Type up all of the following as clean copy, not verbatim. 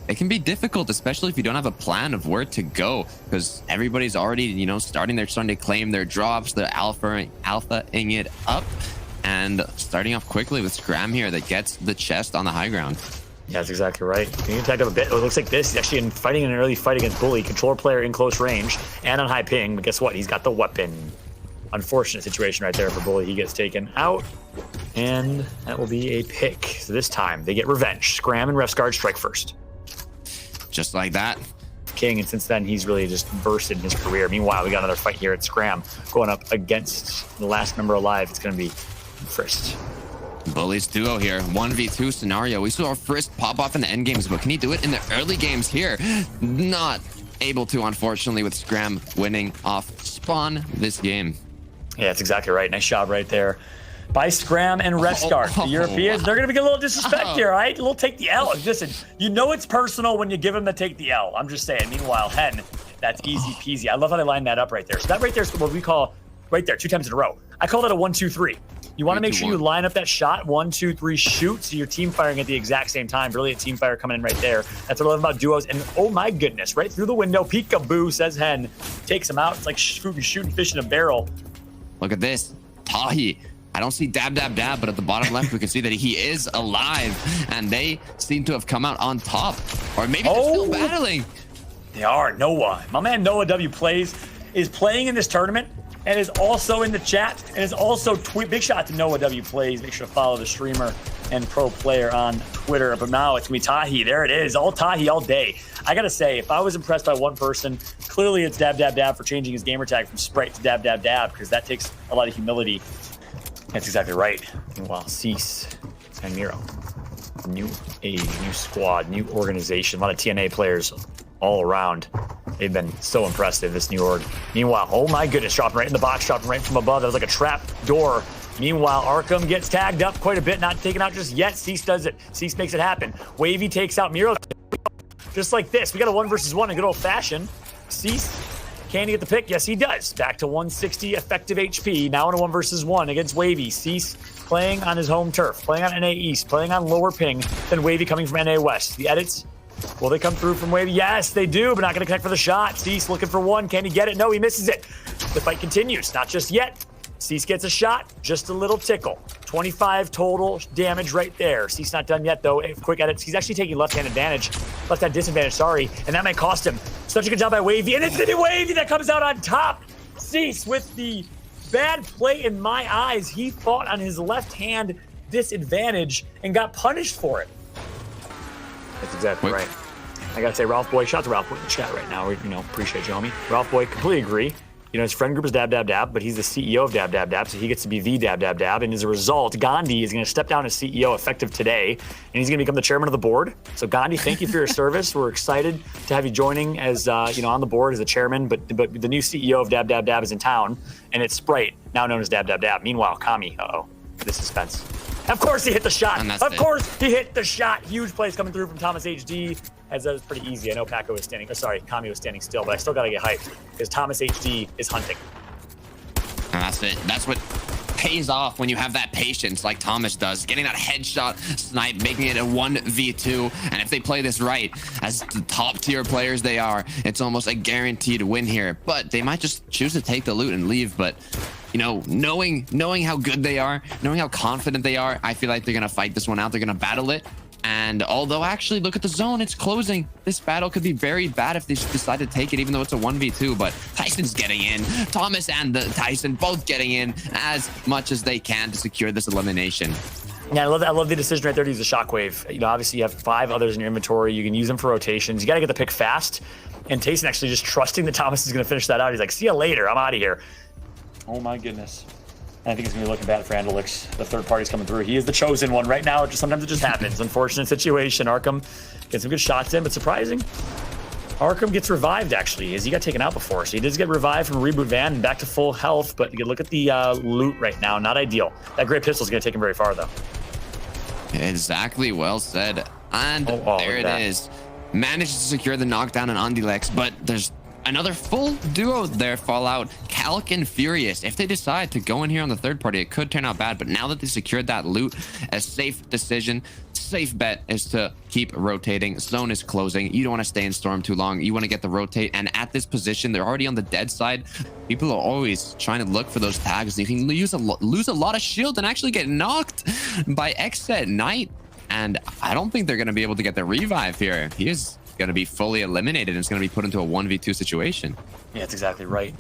it can be difficult, especially if you don't have a plan of where to go, because everybody's already, you know, starting to claim their drops, they're alpha-ing it up, and starting off quickly with Scram here that gets the chest on the high ground. Yeah, that's exactly right. He attacked up a bit. It looks like this. He's actually fighting in an early fight against Bully. Controller player in close range and on high ping. But guess what? He's got the weapon. Unfortunate situation right there for Bully. He gets taken out. And that will be a pick. So this time, they get revenge. Scram and Refsguard strike first. Just like that. King, and since then, he's really just bursted in his career. Meanwhile, we got another fight here at Scram going up against the last member alive. It's going to be Frist. Bully's duo here, 1v2 scenario. We saw Frist pop off in the end games, but can he do it in the early games here? Not able to, unfortunately, with Scram winning off spawn this game. Yeah, that's exactly right. Nice job right there by Scram and Refsguard. The Europeans, they're going to be a little disrespect here, right? A little take the L. Listen, you know it's personal when you give them the take the L. I'm just saying. Meanwhile, Hen, that's easy peasy. I love how they line that up right there. So that right there is what we call, right there, 2 times in a row. I call that a 1-2-3. You want to make sure you line up that shot, 1, 2, 3, shoot, so you're team firing at the exact same time. Brilliant team fire coming in right there. That's what I love about duos. And oh my goodness, right through the window, peekaboo, says Hen. Takes him out. It's like shooting fish in a barrel. Look at this. Tahi. I don't see dab, but at the bottom left, we can see that he is alive. And they seem to have come out on top. Or maybe they're still battling. They are. Noah. My man Noah W Plays is playing in this tournament. And is also in the chat, and is also big shout out to Noah W Plays. Make sure to follow the streamer and pro player on Twitter. But now it's me, Tahi. There it is, all Tahi all day. I gotta say, if I was impressed by one person, clearly it's dab for changing his gamer tag from Sprite to dab, because that takes a lot of humility. That's exactly right. Meanwhile, Cease and Miro, new age, new squad, new organization, a lot of TNA players all around. They've been so impressive, this new org. Meanwhile, oh my goodness, dropping right in the box, dropping right from above. That was like a trap door. Meanwhile, Arkham gets tagged up quite a bit, not taken out just yet. Cease does it. Cease makes it happen. Wavy takes out Miro. Just like this. We got a 1 versus 1 in good old fashion. Cease, can he get the pick? Yes, he does. Back to 160 effective HP. Now in a 1 versus 1 against Wavy. Cease playing on his home turf, playing on NA East, playing on lower ping than Wavy coming from NA West. The edits, will they come through from Wavy? Yes, they do, but not going to connect for the shot. Cease looking for one. Can he get it? No, he misses it. The fight continues. Not just yet. Cease gets a shot. Just a little tickle. 25 total damage right there. Cease not done yet, though. Quick edits. He's actually taking left-hand advantage. Left-hand disadvantage, sorry. And that might cost him. Such a good job by Wavy. And it's the new Wavy that comes out on top. Cease with the bad play in my eyes. He fought on his left-hand disadvantage and got punished for it. That's exactly right. I gotta say, Ralph Boy, shout out to Ralph Boy in the chat right now. Appreciate you, homie. Ralph Boy, completely agree. His friend group is dab, but he's the CEO of dab, so he gets to be the dab. And as a result, Gandhi is gonna step down as CEO effective today, and he's gonna become the chairman of the board. So Gandhi, thank you for your service. We're excited to have you joining as, on the board as the chairman, but the new CEO of dab is in town, and it's Sprite, now known as dab. Meanwhile, Kami, the suspense. Of course he hit the shot. Of course he hit the shot. Huge plays coming through from Thomas HD. As that was pretty easy. I know Kami was standing still, but I still gotta get hyped because Thomas HD is hunting. And that's it. That's what pays off when you have that patience like Thomas does. Getting that headshot snipe, making it a 1v2. And if they play this right, as the top tier players they are, it's almost a guaranteed win here. But they might just choose to take the loot and leave. But knowing how good they are, knowing how confident they are, I feel like they're gonna fight this one out. They're gonna battle it. And although actually, look at the zone, it's closing. This battle could be very bad if they decide to take it, even though it's a 1v2. But Tyson's getting in. Thomas and Tyson both getting in as much as they can to secure this elimination. Yeah, I love the decision right there to use the shockwave. Obviously you have 5 others in your inventory. You can use them for rotations. You got to get the pick fast. And Tyson actually just trusting that Thomas is going to finish that out. He's like, see you later. I'm out of here. Oh my goodness. I think it's going to be looking bad for Andalix. The third party's coming through. He is the chosen one right now. Sometimes it just happens. Unfortunate situation. Arkham gets some good shots in, but surprising. Arkham gets revived, actually, as he got taken out before. So he does get revived from a reboot van and back to full health. But you can look at the loot right now. Not ideal. That great pistol is going to take him very far, though. Exactly. Well said. And there it is. Manages to secure the knockdown on Andilex, but there's another full duo there, Fallout, Calc and Furious. If they decide to go in here on the third party, it could turn out bad, but now that they secured that loot, a safe decision. safe bet is to keep rotating. Zone is closing. You don't want to stay in storm too long. You want to get the rotate. And at this position, they're already on the dead side. People are always trying to look for those tags. You can lose a lot of shield and actually get knocked by Xset Knight. And I don't think they're going to be able to get the revive here. He is going to be fully eliminated and it's going to be put into a 1v2 situation. Yeah, that's exactly right.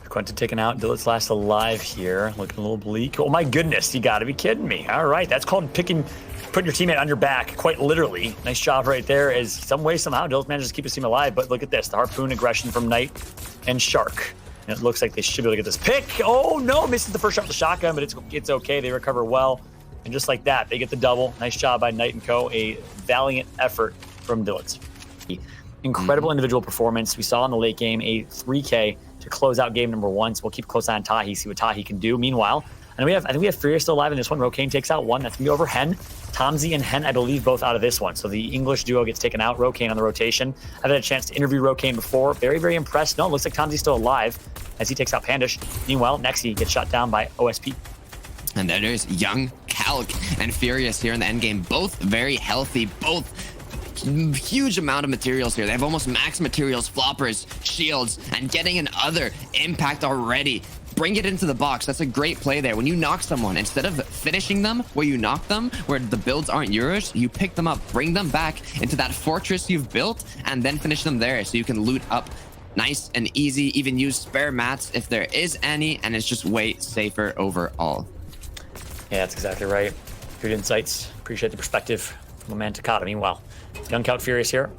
Quentin taken out. Dillet's last alive here. Looking a little bleak. Oh my goodness, you gotta be kidding me. All right, that's called putting your teammate on your back, quite literally. Nice job right there. As some way, somehow, Dillet manages to keep his team alive. But look at this, the harpoon aggression from Knight and Shark. And it looks like they should be able to get this pick. Oh no, misses the first shot with the shotgun, but it's okay. They recover well. And just like that, they get the double. Nice job by Knight and Co. A valiant effort from Dillet. Incredible individual performance. We saw in the late game a 3K to close out game number 1. So we'll keep a close eye on Tahi, see what Tahi can do. Meanwhile, I think we have Furious still alive in this one. Rokane takes out one. That's going to be over Hen. Tomzy and Hen, I believe, both out of this one. So the English duo gets taken out. Rokane on the rotation. I've had a chance to interview Rokane before. Very, very impressed. No, it looks like Tomzy's still alive as he takes out Pandish. Meanwhile, Nexi gets shot down by OSP. And then there's Young, Calc, and Furious here in the endgame. Both very healthy. Both huge amount of materials here. They have almost max materials, floppers, shields, and getting another impact already. Bring it into the box. That's a great play there. When you knock someone, instead of finishing them where you knock them, where the builds aren't yours, you pick them up, bring them back into that fortress you've built, and then finish them there so you can loot up nice and easy. Even use spare mats if there is any, and it's just way safer overall. Yeah, that's exactly right. Good insights. Appreciate the perspective from my man Tocata. Meanwhile, Young Count Furious here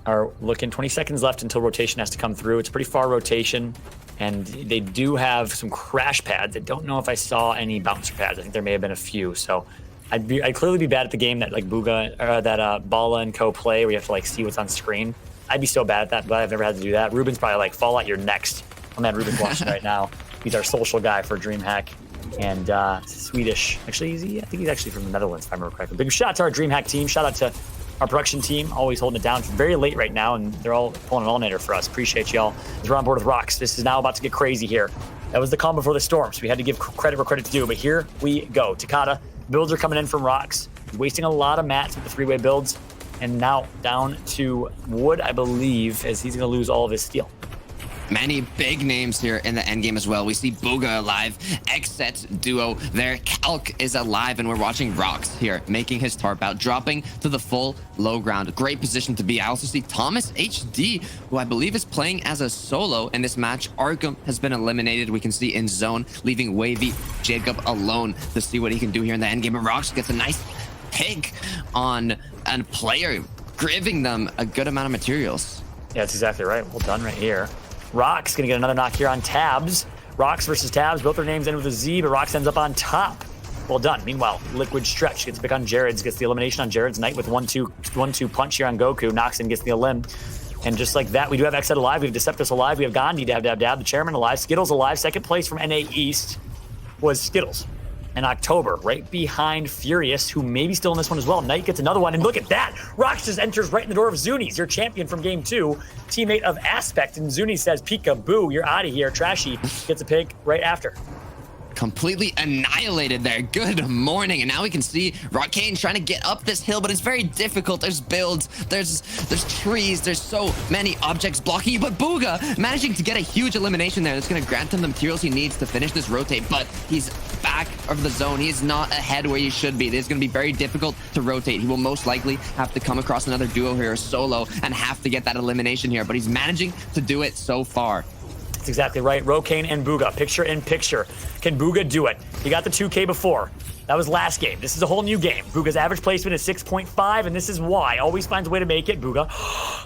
are looking 20 seconds left until rotation has to come through. It's a pretty far rotation, and they do have some crash pads. I don't know if I saw any bouncer pads. I think there may have been a few. So I'd clearly be bad at the game that like Booga or that Bala and Co play where you have to like see what's on screen. I'd be so bad at that, but I've never had to do that. Ruben's probably like, Fallout, you're next. My man Ruben's watching right now. He's our social guy for Dreamhack. And Swedish. Actually, I think he's actually from the Netherlands, if I remember correctly. Big shout out to our Dreamhack team. Shout out to our production team, always holding it down. It's very late right now, and they're all pulling an all-nighter for us. Appreciate y'all. As we're on board with Rocks, this is now about to get crazy here. That was the calm before the storm, so we had to give credit where credit's due. But here we go. Tocata, builds are coming in from Rocks. He's wasting a lot of mats with the three-way builds. And now down to Wood, I believe, as he's going to lose all of his steel. Many big names here in the endgame as well. We see Booga alive, Xset's duo there, Calc is alive, and we're watching Rocks here making his tarp out, dropping to the full low ground. Great position to be. I also see Thomas HD, who I believe is playing as a solo in this match. Arkham has been eliminated. We can see in zone, leaving Wavy Jacob alone to see what he can do here in the endgame. And Rocks gets a nice pick on a player, giving them a good amount of materials. Yeah, that's exactly right. Well done right here. Rock's gonna get another knock here on Tabs. Rocks versus Tabs, both their names end with a Z, but Rocks ends up on top. Well done. Meanwhile, Liquid Stretch gets a pick on Jared's, gets the elimination on Jared's. Knight with 1-2 punch here on Goku. Knocks in, gets the elim. And just like that, we do have Xset alive, we have Deceptus alive, we have Gandhi, dab, the chairman alive, Skittles alive. Second place from NA East was Skittles in October, right behind Furious, who may be still in this one as well. Knight gets another one, and look at that! Rocks just enters right in the door of Zuni's, your champion from game 2, teammate of Aspect, and Zuni says, Peekaboo, you're out of here. Trashy gets a pick right after. Completely annihilated there. Good morning. And now we can see Rokane trying to get up this hill, but it's very difficult. There's builds, there's trees, there's so many objects blocking you, but Booga managing to get a huge elimination there. That's going to grant him the materials he needs to finish this rotate, but he's back of the zone. He is not ahead where he should be. This is going to be very difficult to rotate. He will most likely have to come across another duo here, solo, and have to get that elimination here, but he's managing to do it so far. That's exactly right. Rokane and Booga, picture in picture. Can Booga do it? He got the 2K before. That was last game. This is a whole new game. Booga's average placement is 6.5, and this is why. Always finds a way to make it. Booga,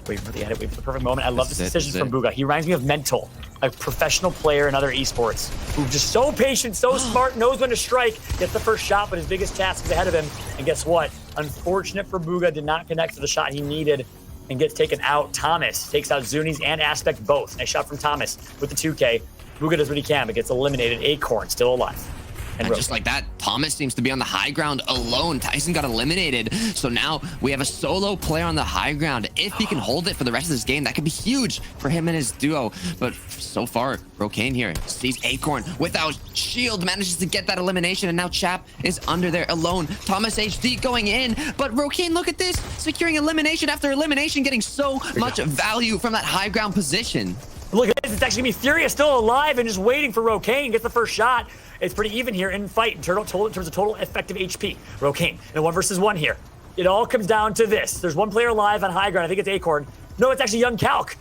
wait for the edit, wait for the perfect moment. I love this decision from Booga. He reminds me of Mental, a professional player in other esports, who's just so patient, so smart, knows when to strike, gets the first shot, but his biggest task is ahead of him. And guess what? Unfortunate for Booga, did not connect to the shot he needed and gets taken out. Thomas takes out Zuni's and Aspect both. Nice shot from Thomas with the 2K. Booga does what he can, but gets eliminated. Acorn still alive. And just like that, Thomas seems to be on the high ground alone. Tyson got eliminated. So now we have a solo player on the high ground. If he can hold it for the rest of this game, that could be huge for him and his duo. But so far, Rokane here sees Acorn without shield, manages to get that elimination. And now Chap is under there alone. Thomas HD going in. But Rokane, look at this. Securing elimination after elimination, getting so much value from that high ground position. Look at this. It's actually going to be Furious still alive and just waiting for Rokane. Gets the first shot. It's pretty even here in fight in terms of total effective HP. Rokane in a 1 versus 1 here. It all comes down to this. There's one player alive on high ground. I think it's Acorn. No, it's actually Young Calc.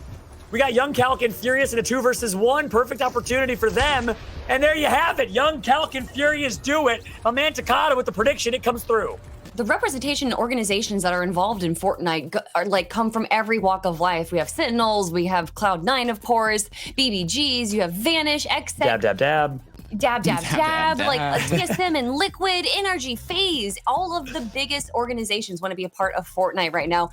We got Young Calc and Furious in a 2 versus 1. Perfect opportunity for them. And there you have it. Young Calc and Furious do it. My man Tocata with the prediction. It comes through. The representation organizations that are involved in Fortnite come from every walk of life. We have Sentinels, we have Cloud9, of course, BBGs, you have Vanish, XSEC. Dab. Like TSM and Liquid, Energy, FaZe, all of the biggest organizations want to be a part of Fortnite right now.